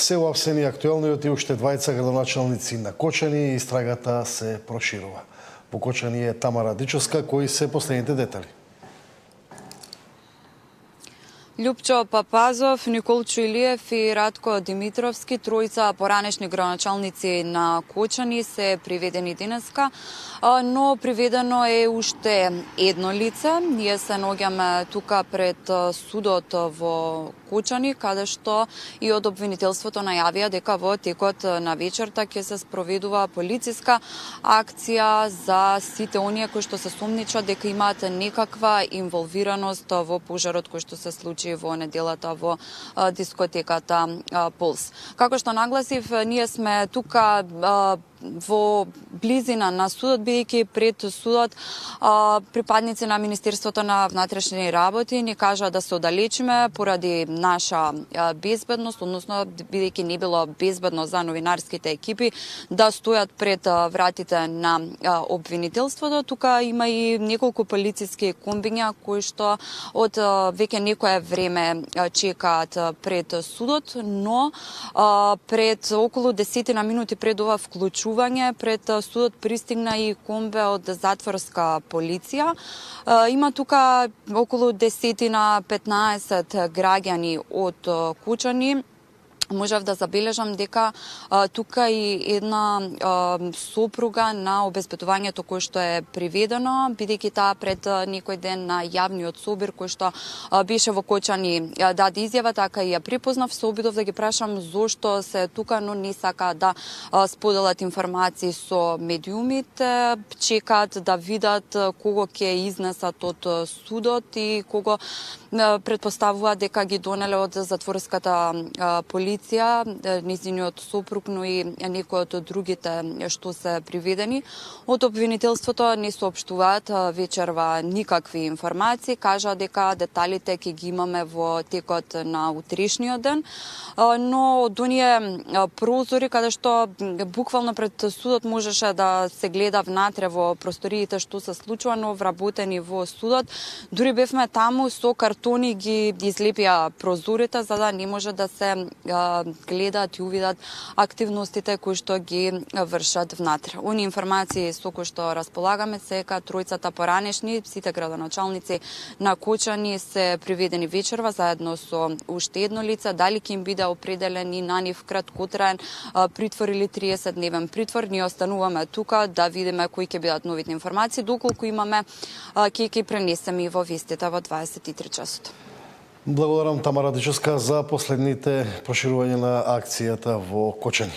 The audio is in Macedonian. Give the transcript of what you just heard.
се уапсени актуелниот и уште двајца градоначалници на Кочани и истрагата се проширува. Во Кочани е Тамара Дичовска, кои се последните детали. Љупчо Папазов, Николчо Илиев и Радко Димитровски, тројца поранешни градоначалници на Кочани, се приведени денеска, но приведено е уште едно лице. Ние се наоѓаме тука пред судот во Кочани, каде што и од обвинителството најавија дека во текот на вечерта ќе се спроведува полициска акција за сите оние кои што се сумничат дека имаат некаква инволвираност во пожарот кој што се случи во неделата во дискотеката Пулс. Како што нагласив, ние сме тука во близина на судот, бидејќи пред судот припадници на Министерството на внатрешни работи ни кажа да се оддалечиме поради наша безбедност, односно бидејќи не било безбедно за новинарските екипи да стојат пред вратите на обвинителството. Тука има и неколку полициски комбиња кои што од веќе некое време чекаат пред судот, но пред околу 10 минути пред ова вклучување пред судот пристигна и комбе од затворска полиција. Има тука околу 10-15 граѓани од Кочани. Можев да забележам дека тука и една сопруга на обезбедувањето кој што е приведено, бидејќи таа пред некој ден на јавниот собир кој што беше во Кочани даде изјава, така и ја припознав, се обидов да ги прашам зошто се тука, но не сака да споделат информации со медиумите, чекаат да видат кого ќе изнесат од судот и кого предпоставуваат дека ги донеле од затворската полиција, низиниот сопруг, но и некои од другите што се приведени. Од обвинителството не соопштуваат вечерва никакви информации, кажа дека деталите ќе ги имаме во текот на утрешниот ден, но од оние прозори каде што буквално пред судот можеше да се гледа внатре во просториите што се случува, но вработени во судот, дури бевме таму со картони ги излепија прозорите за да не може да се гледаат и увидат активностите кои што ги вршат внатре. Они информации со кои што располагаме се дека тројцата поранешни, сите градоначалници на Кочани се приведени вечерва заедно со уште едно лице. Дали ќе им биде определен и на нив краткотраен притвор или 30-дневен притвор, ние остануваме тука да видиме кои ќе бидат новите информации. Доколку имаме, ќе ги пренесеме и во вестите во 23 часот. Благодарам Тамара Дичовска за последните проширување на акцијата во Кочани.